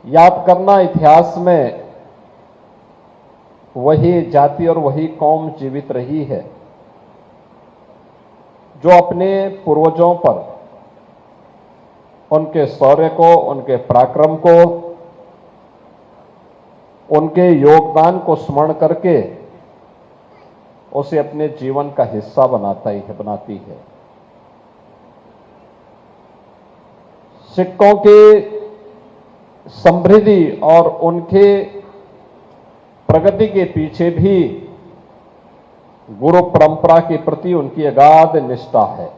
याद करना, इतिहास में वही जाति और वही कौम जीवित रही है जो अपने पूर्वजों पर, उनके शौर्य को, उनके पराक्रम को, उनके योगदान को स्मरण करके उसे अपने जीवन का हिस्सा बनाती है। सिक्कों की समृद्धि और उनके प्रगति के पीछे भी गुरु परंपरा के प्रति उनकी अगाध निष्ठा है।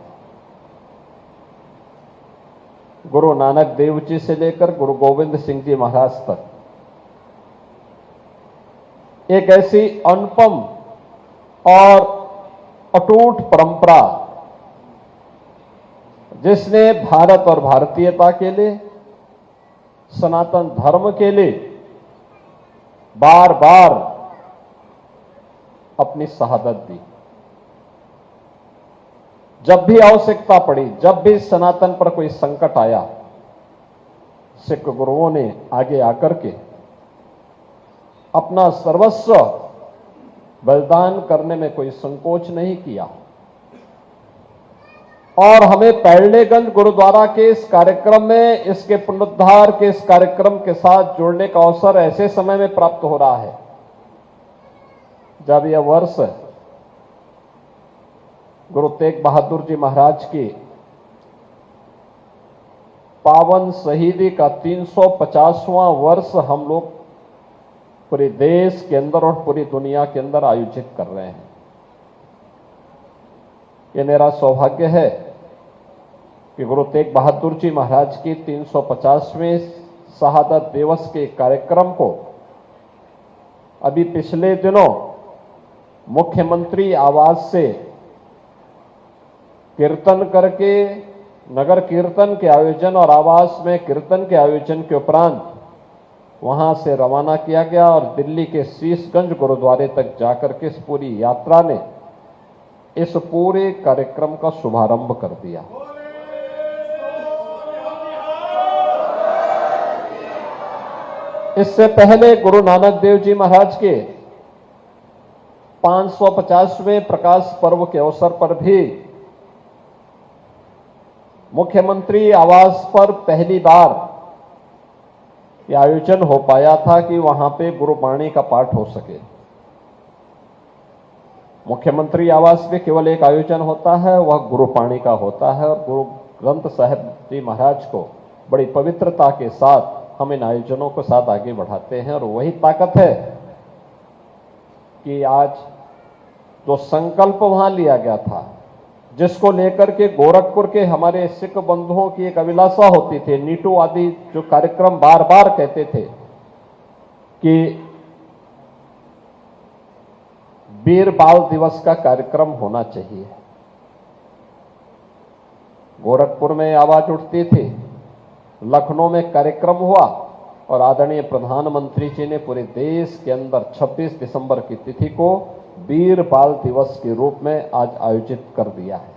गुरु नानक देव जी से लेकर गुरु गोविंद सिंह जी महाराज तक एक ऐसी अनुपम और अटूट परंपरा जिसने भारत और भारतीयता के लिए, सनातन धर्म के लिए बार बार अपनी शहादत दी। जब भी आवश्यकता पड़ी, जब भी सनातन पर कोई संकट आया, सिख गुरुओं ने आगे आकर के अपना सर्वस्व बलिदान करने में कोई संकोच नहीं किया। और हमें पैड़लेगंज गुरुद्वारा के इस कार्यक्रम में, इसके पुनरुद्धार के इस कार्यक्रम के साथ जुड़ने का अवसर ऐसे समय में प्राप्त हो रहा है जब यह वर्ष गुरु तेग बहादुर जी महाराज की पावन शहीदी का 350वां वर्ष हम लोग पूरे देश के अंदर और पूरी दुनिया के अंदर आयोजित कर रहे हैं। ये मेरा सौभाग्य है कि गुरु तेग बहादुर जी महाराज की 350वें शहादत दिवस के कार्यक्रम को अभी पिछले दिनों मुख्यमंत्री आवास से कीर्तन करके, नगर कीर्तन के आयोजन और आवास में कीर्तन के आयोजन के उपरांत वहां से रवाना किया गया और दिल्ली के शीशगंज गुरुद्वारे तक जाकर के इस पूरी यात्रा ने इस पूरे कार्यक्रम का शुभारंभ कर दिया। इससे पहले गुरु नानक देव जी महाराज के 550वें प्रकाश पर्व के अवसर पर भी मुख्यमंत्री आवास पर पहली बार यह आयोजन हो पाया था कि वहां पे गुरुबाणी का पाठ हो सके। मुख्यमंत्री आवास में केवल एक आयोजन होता है, वह गुरुबाणी का होता है और गुरु ग्रंथ साहिब जी महाराज को बड़ी पवित्रता के साथ हम इन आयोजनों को साथ आगे बढ़ाते हैं। और वही ताकत है कि आज जो संकल्प वहां लिया गया था, जिसको लेकर के गोरखपुर के हमारे सिख बंधुओं की एक अभिलाषा होती थी, नीटू आदि जो कार्यक्रम बार बार कहते थे कि वीर बाल दिवस का कार्यक्रम होना चाहिए, गोरखपुर में आवाज उठती थी, लखनऊ में कार्यक्रम हुआ और आदरणीय प्रधानमंत्री जी ने पूरे देश के अंदर 26 दिसंबर की तिथि को वीर बाल दिवस के रूप में आज आयोजित कर दिया है।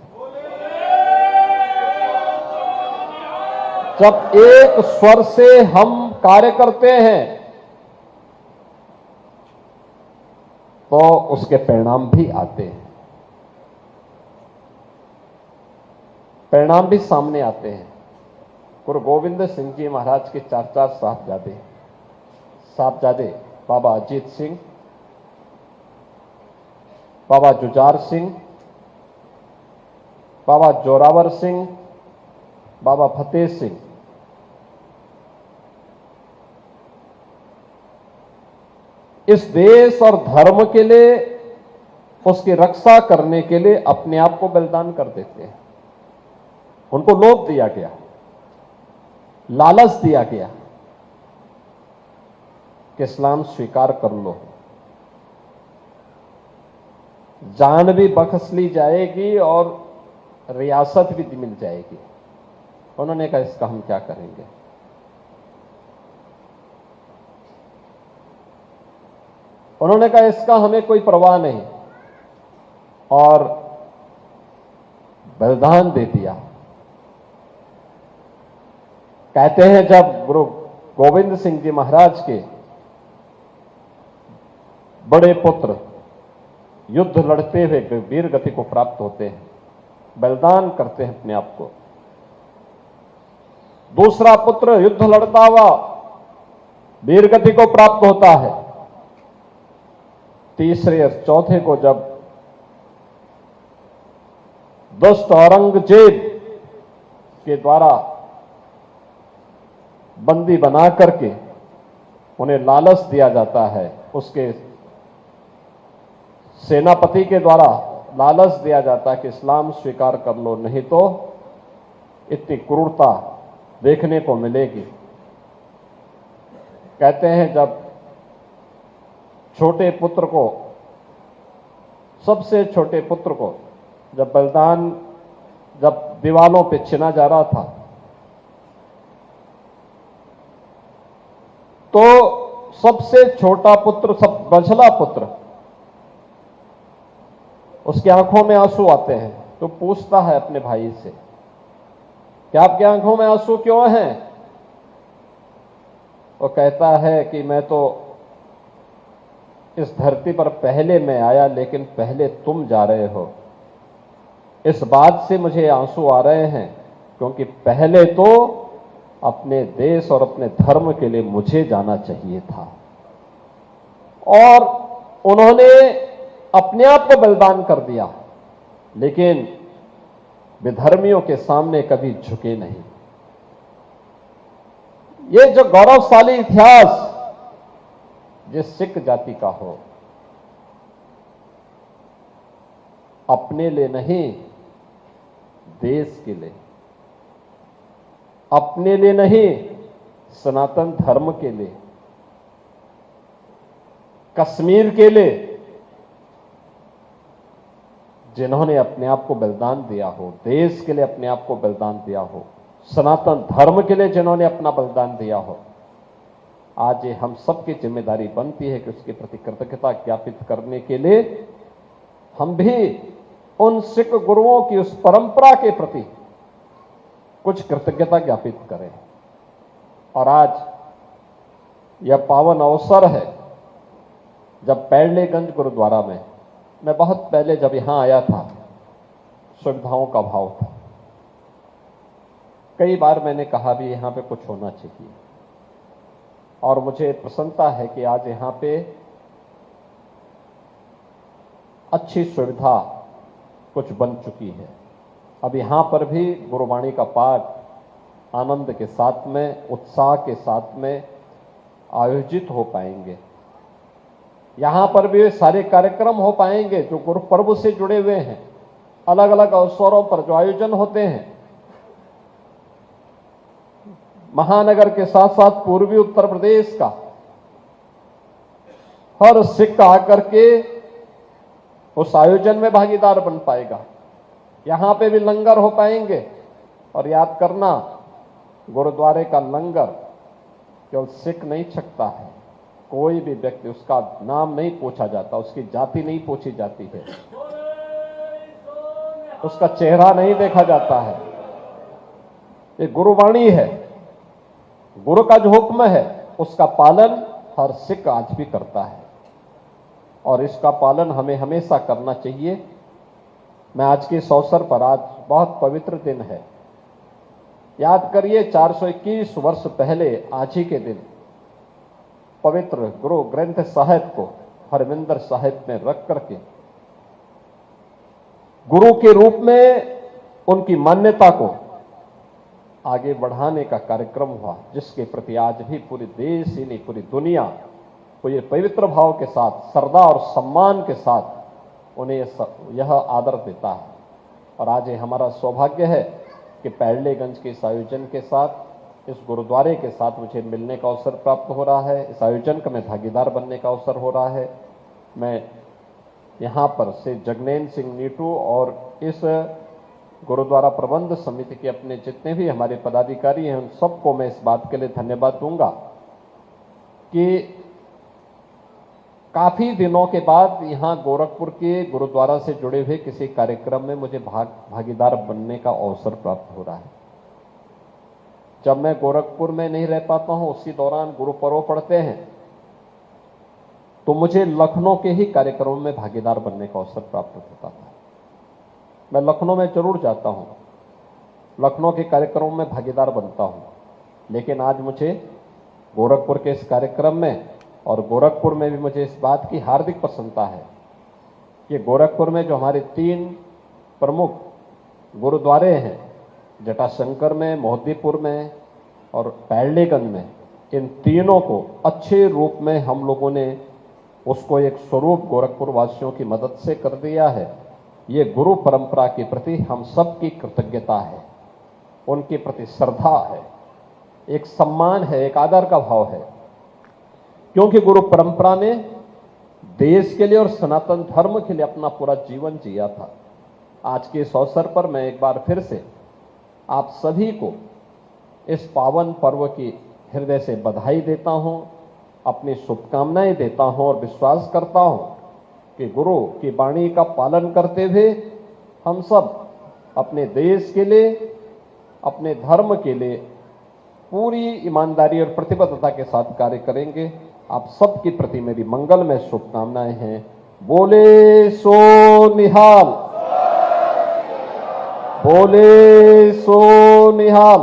जब एक स्वर से हम कार्य करते हैं तो उसके परिणाम भी आते हैं, परिणाम भी सामने आते हैं। गुरु गोविंद सिंह जी महाराज के 4 साहबजादे बाबा अजीत सिंह, बाबा जुझार सिंह, बाबा जोरावर सिंह, बाबा फतेह सिंह, इस देश और धर्म के लिए, उसकी रक्षा करने के लिए अपने आप को बलिदान कर देते हैं। उनको लोभ दिया गया, लालच दिया गया कि इस्लाम स्वीकार कर लो, जान भी बख्श ली जाएगी और रियासत भी मिल जाएगी। उन्होंने कहा इसका हम क्या करेंगे। उन्होंने कहा इसका हमें कोई परवाह नहीं और बलिदान दे दिया। कहते हैं जब गोविंद सिंह जी महाराज के बड़े पुत्र युद्ध लड़ते हुए वीर गति को प्राप्त होते हैं, बलिदान करते हैं अपने आप को। दूसरा पुत्र युद्ध लड़ता हुआ वीर गति को प्राप्त होता है। तीसरे और चौथे को जब दुष्ट औरंगजेब के द्वारा बंदी बना करके उन्हें लालच दिया जाता है, उसके सेनापति के द्वारा लालच दिया जाता है कि इस्लाम स्वीकार कर लो, नहीं तो इतनी क्रूरता देखने को मिलेगी। कहते हैं जब छोटे पुत्र को, सबसे छोटे पुत्र को जब बलिदान, जब दीवालों पे छिना जा रहा था, तो सबसे छोटा पुत्र, सब बछला पुत्र, उसकी आंखों में आंसू आते हैं। तो पूछता है अपने भाई से कि आपकी आंखों में आंसू क्यों हैं? वो कहता है कि मैं तो इस धरती पर पहले मैं आया, लेकिन पहले तुम जा रहे हो। इस बात से मुझे आंसू आ रहे हैं क्योंकि पहले तो अपने देश और अपने धर्म के लिए मुझे जाना चाहिए था, और उन्होंने अपने आप को बलिदान कर दिया, लेकिन विधर्मियों के सामने कभी झुके नहीं। ये जो गौरवशाली इतिहास जिस सिख जाति का हो, अपने लिए नहीं, देश के लिए, अपने लिए नहीं, सनातन धर्म के लिए, कश्मीर के लिए, जिन्होंने अपने आप को बलिदान दिया हो, देश के लिए अपने आप को बलिदान दिया हो, सनातन धर्म के लिए जिन्होंने अपना बलिदान दिया हो, आज ये हम सबकी जिम्मेदारी बनती है कि उसके प्रति कृतज्ञता ज्ञापित करने के लिए हम भी उन सिख गुरुओं की उस परंपरा के प्रति कुछ कृतज्ञता ज्ञापित करें। और आज यह पावन अवसर है जब पैड़लेगंज गुरुद्वारा में, मैं बहुत पहले जब यहां आया था, सुविधाओं का अभाव था। कई बार मैंने कहा भी यहां पे कुछ होना चाहिए, और मुझे प्रसन्नता है कि आज यहां पे अच्छी सुविधा कुछ बन चुकी है। अब यहां पर भी गुरुवाणी का पाठ आनंद के साथ में, उत्साह के साथ में आयोजित हो पाएंगे। यहां पर भी सारे कार्यक्रम हो पाएंगे जो गुरु पर्व से जुड़े हुए हैं, अलग अलग अवसरों पर जो आयोजन होते हैं। महानगर के साथ साथ पूर्वी उत्तर प्रदेश का हर सिख आकर के उस आयोजन में भागीदार बन पाएगा। यहां पे भी लंगर हो पाएंगे। और याद करना, गुरुद्वारे का लंगर केवल सिख नहीं छकता है, कोई भी व्यक्ति, उसका नाम नहीं पूछा जाता, उसकी जाति नहीं पूछी जाती है, उसका चेहरा नहीं देखा जाता है। ये गुरुवाणी है, गुरु का जो हुक्म है उसका पालन हर सिख आज भी करता है, और इसका पालन हमें हमेशा करना चाहिए। मैं आज के इस अवसर पर, आज बहुत पवित्र दिन है, याद करिए 421 वर्ष पहले आज ही के दिन पवित्र गुरु ग्रंथ साहिब को हरमिंदर साहिब में रख करके गुरु के रूप में उनकी मान्यता को आगे बढ़ाने का कार्यक्रम हुआ, जिसके प्रति आज भी पूरे देश ही नहीं, पूरी दुनिया को ये पवित्र भाव के साथ, श्रद्धा और सम्मान के साथ उन्हें यह आदर देता है। और आज ये हमारा सौभाग्य है कि पैड़लेगंज के इस आयोजन के साथ, इस गुरुद्वारे के साथ मुझे मिलने का अवसर प्राप्त हो रहा है, इस आयोजन का मैं भागीदार बनने का अवसर हो रहा है। मैं यहाँ पर से जगनैन सिंह नीटू और इस गुरुद्वारा प्रबंध समिति के अपने जितने भी हमारे पदाधिकारी हैं, उन सबको मैं इस बात के लिए धन्यवाद दूंगा कि काफी दिनों के बाद यहाँ गोरखपुर के गुरुद्वारा से जुड़े हुए किसी कार्यक्रम में मुझे भागीदार बनने का अवसर प्राप्त हो रहा है। जब मैं गोरखपुर में नहीं रह पाता हूं, उसी दौरान गुरु पर्व पढ़ते हैं, तो मुझे लखनऊ के ही कार्यक्रमों में भागीदार बनने का अवसर प्राप्त होता था। मैं लखनऊ में जरूर जाता हूं, लखनऊ के कार्यक्रमों में भागीदार बनता हूं, लेकिन आज मुझे गोरखपुर के इस कार्यक्रम में, और गोरखपुर में भी मुझे इस बात की हार्दिक प्रसन्नता है कि गोरखपुर में जो हमारे 3 प्रमुख गुरुद्वारे हैं, जटाशंकर में, मोहद्दीपुर में और पैरलेगंज में, इन तीनों को अच्छे रूप में हम लोगों ने उसको एक स्वरूप गोरखपुर वासियों की मदद से कर दिया है। ये गुरु परंपरा के प्रति हम सब की कृतज्ञता है, उनके प्रति श्रद्धा है, एक सम्मान है, एक आदर का भाव है, क्योंकि गुरु परंपरा ने देश के लिए और सनातन धर्म के लिए अपना पूरा जीवन जिया था। आज के इस अवसर पर मैं एक बार फिर से आप सभी को इस पावन पर्व की हृदय से बधाई देता हूं, अपनी शुभकामनाएं देता हूं और विश्वास करता हूं कि गुरु की वाणी का पालन करते हुए हम सब अपने देश के लिए, अपने धर्म के लिए पूरी ईमानदारी और प्रतिबद्धता के साथ कार्य करेंगे। आप सबके प्रति मेरी मंगलमय शुभकामनाएं हैं। बोले सो निहाल, बोले सो निहाल।